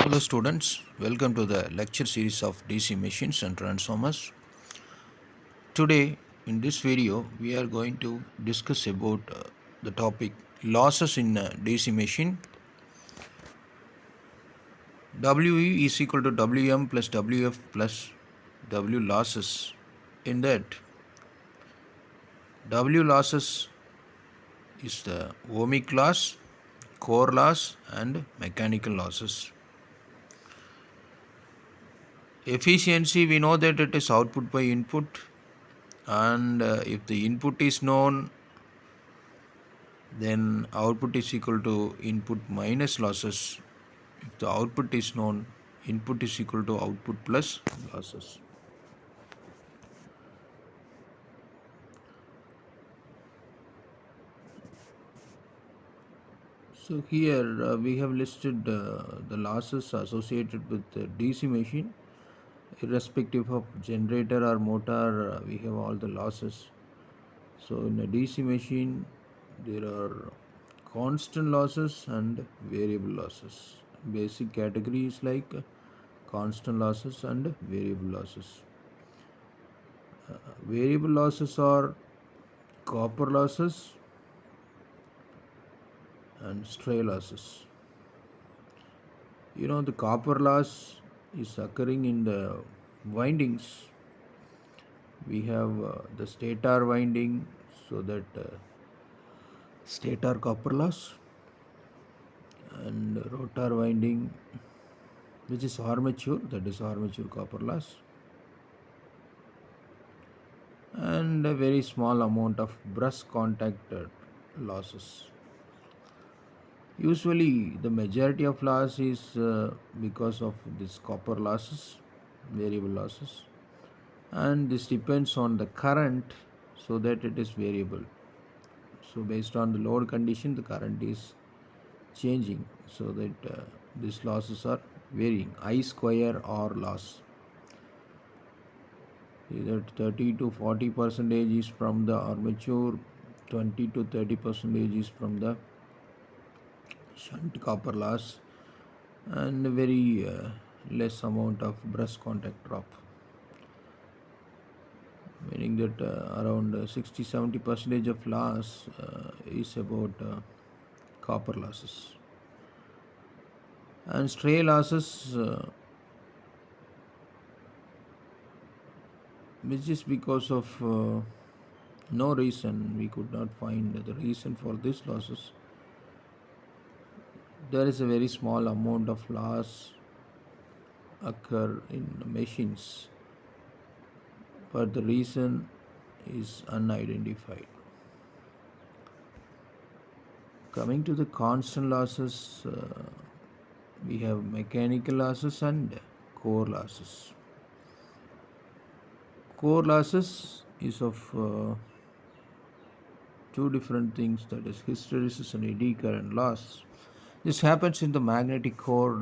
Hello students, welcome to the lecture series of DC machines and transformers. Today in this video we are going to discuss about the topic losses in DC machine. WE is equal to WM plus WF plus W losses. In that W losses is the ohmic loss, core loss and mechanical losses. Efficiency, we know that it is output by input, and if the input is known, then output is equal to input minus losses. If the output is known, input is equal to output plus losses. So here we have listed the losses associated with the DC machine. Irrespective of generator or motor, we have all the losses. So in a DC machine, there are constant losses and variable losses. Basic categories like constant losses and variable losses. Variable losses are copper losses and stray losses. The copper loss is occurring in the windings. We have the stator winding, so that stator copper loss, and rotor winding, which is armature, that is armature copper loss, and a very small amount of brush contact losses. Usually the majority of loss is because of this copper losses, variable losses, and this depends on the current, so that it is variable. So based on the load condition, the current is changing, so that these losses are varying. I square R loss, either 30 to 40 percentage is from the armature, 20 to 30 percentage is from the shunt copper loss, and very less amount of brush contact drop, meaning that around 60-70 percentage of loss is about copper losses. And stray losses, which is because of no reason, we could not find the reason for these losses. There is a very small amount of loss occur in machines, but the reason is unidentified. Coming to the constant losses, we have mechanical losses and core losses. Core losses is of two different things, that is hysteresis and eddy current loss. This happens in the magnetic core.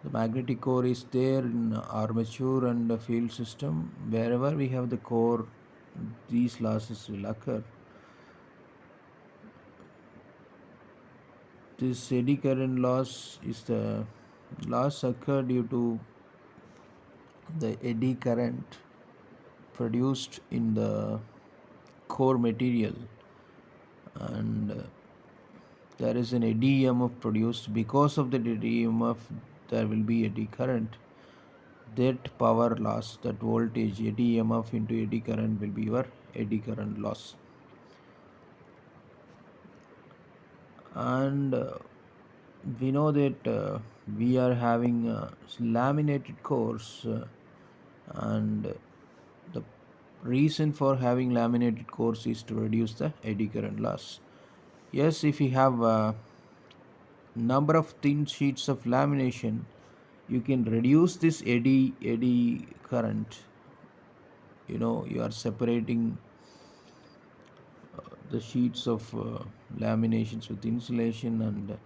The magnetic core is there in armature and the field system. Wherever we have the core, these losses will occur. This eddy current loss is the loss occur due to the eddy current produced in the core material, and there is an eddy EMF produced. Because of the eddy EMF, there will be eddy current. That power loss, that voltage, eddy EMF into eddy current, will be your eddy current loss. And we know that we are having laminated cores, and the reason for having laminated cores is to reduce the eddy current loss. Yes, if you have a number of thin sheets of lamination, you can reduce this eddy current. You are separating the sheets of laminations with insulation, and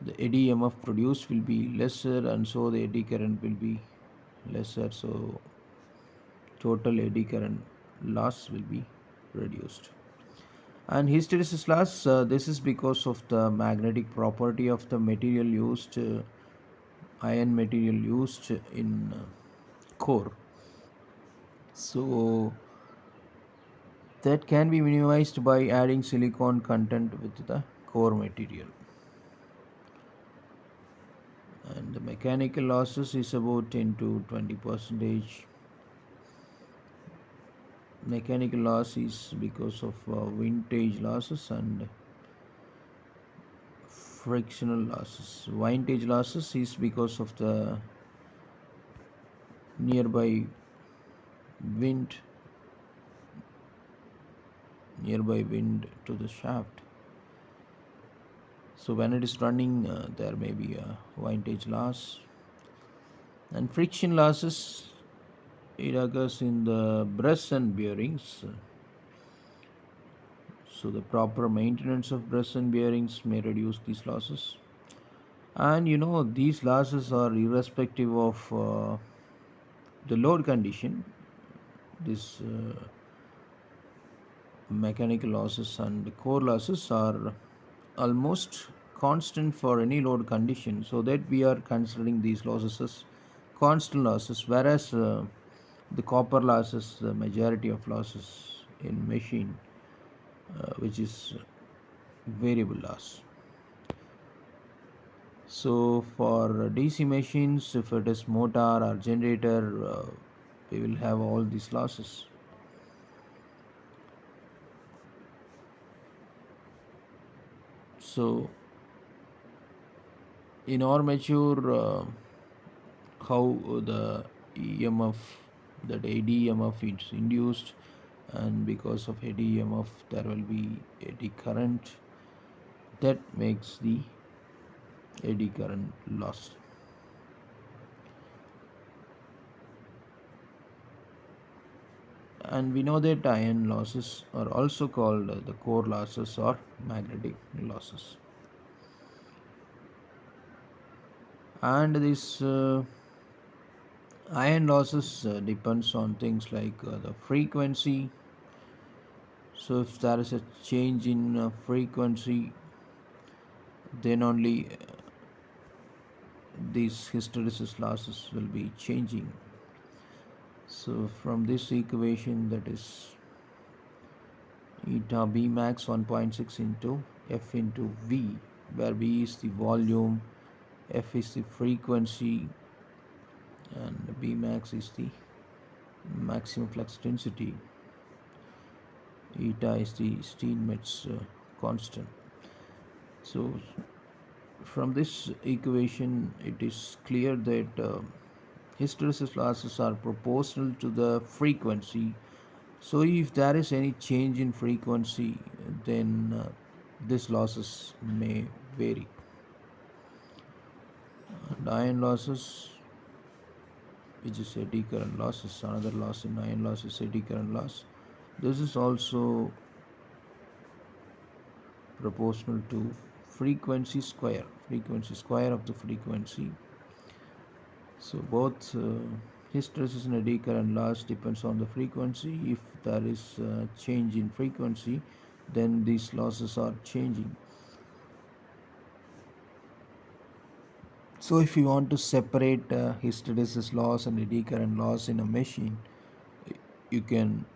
the eddy EMF produced will be lesser, and so the eddy current will be lesser, so total eddy current loss will be reduced. And hysteresis loss, this is because of the magnetic property of the material used, ion material used in core. So that can be minimized by adding silicon content with the core material. And the mechanical losses is about 10 to 20 percentage. Mechanical loss is because of vintage losses and frictional losses. Vintage losses is because of the nearby wind, wind to the shaft. So when it is running, there may be a vintage loss. And friction losses, it occurs in the brush and bearings. So the proper maintenance of brush and bearings may reduce these losses. And these losses are irrespective of the load condition. This mechanical losses and core losses are almost constant for any load condition, so that we are considering these losses as constant losses, whereas the copper losses, the majority of losses in machine, which is variable loss. So for DC machines, if it is motor or generator, we will have all these losses. So in armature, how the EMF, that AD is induced, and because of AD there will be eddy current that makes the eddy current loss. And we know that iron losses are also called the core losses or magnetic losses. And this iron losses depends on things like the frequency. So if there is a change in frequency, then only these hysteresis losses will be changing. So from this equation, that is eta B max 1.6 into F into V, where V is the volume, F is the frequency, and B max is the maximum flux density. Eta is the Steinmetz constant. So from this equation, it is clear that hysteresis losses are proportional to the frequency. So if there is any change in frequency, then these losses may vary. And iron losses, which is eddy current losses, another loss in iron loss is eddy current loss. This is also proportional to frequency square of the frequency. So both hysteresis and eddy current loss depends on the frequency. If there is a change in frequency, then these losses are changing. So if you want to separate hysteresis loss and eddy current loss in a machine, you can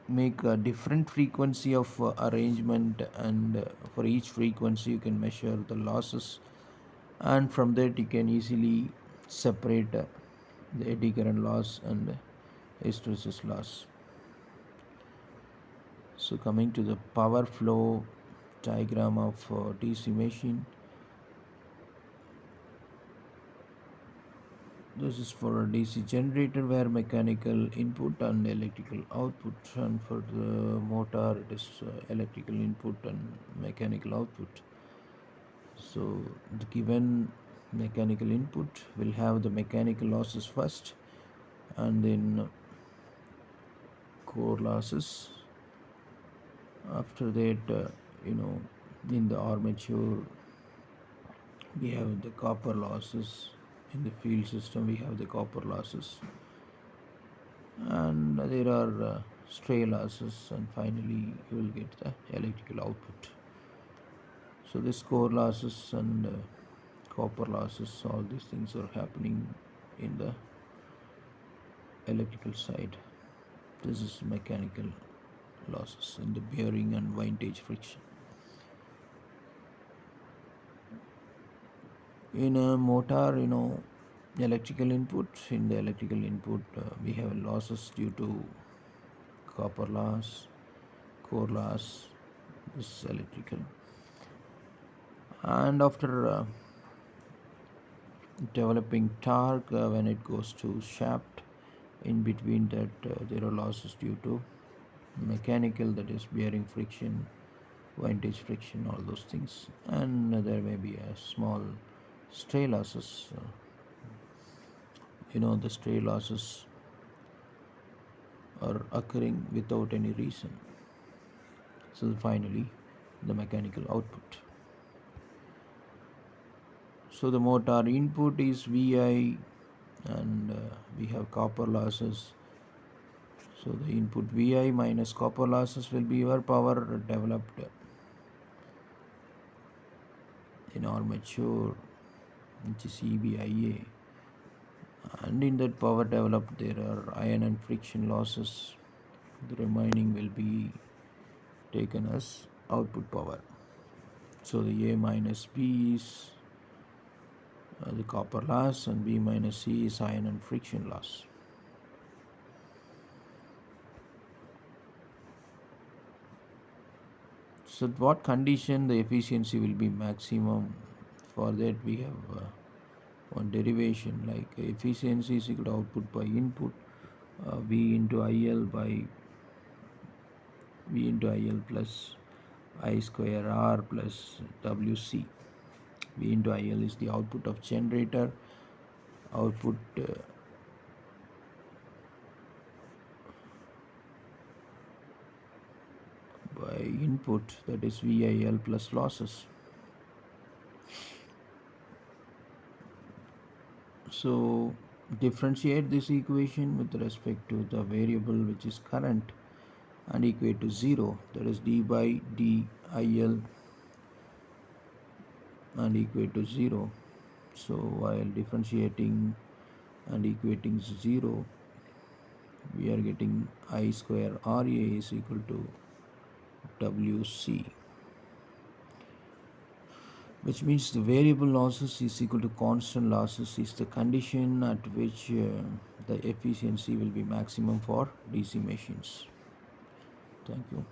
make a different frequency of arrangement, and for each frequency you can measure the losses, and from that you can easily separate the eddy current loss and hysteresis loss. So coming to the power flow diagram of DC machine, this is for a DC generator where mechanical input and electrical output, and for the motor it is electrical input and mechanical output. So the given mechanical input will have the mechanical losses first, and then core losses. After that, in the armature we have the copper losses. In the field system we have the copper losses, and there are stray losses, and finally you will get the electrical output. So this core losses and copper losses, all these things are happening in the electrical side. This is mechanical losses in the bearing and windage friction. In a motor, electrical input, in the electrical input, we have losses due to copper loss, core loss. This is electrical. And after developing torque, when it goes to shaft, in between that there are losses due to mechanical, that is bearing friction, windage friction, all those things, and there may be a small stray losses. The stray losses are occurring without any reason. So finally, the mechanical output. So the motor input is Vi, and we have copper losses. So the input Vi minus copper losses will be your power developed in armature, which is EBIA. And in that power developed, there are iron and friction losses. The remaining will be taken as output power. So the A minus B is the copper loss, and B minus C is iron and friction loss. So at what condition the efficiency will be maximum? For that we have one derivation, like efficiency is equal to output by input, V into IL by V into IL plus I square R plus WC. V into IL is the output of generator, output by input, that is VIL plus losses. So differentiate this equation with respect to the variable which is current and equate to 0, that is d by dIL, and equate to 0. So while differentiating and equating 0, we are getting I square RA is equal to WC, which means the variable losses is equal to constant losses is the condition at which the efficiency will be maximum for DC machines. Thank you.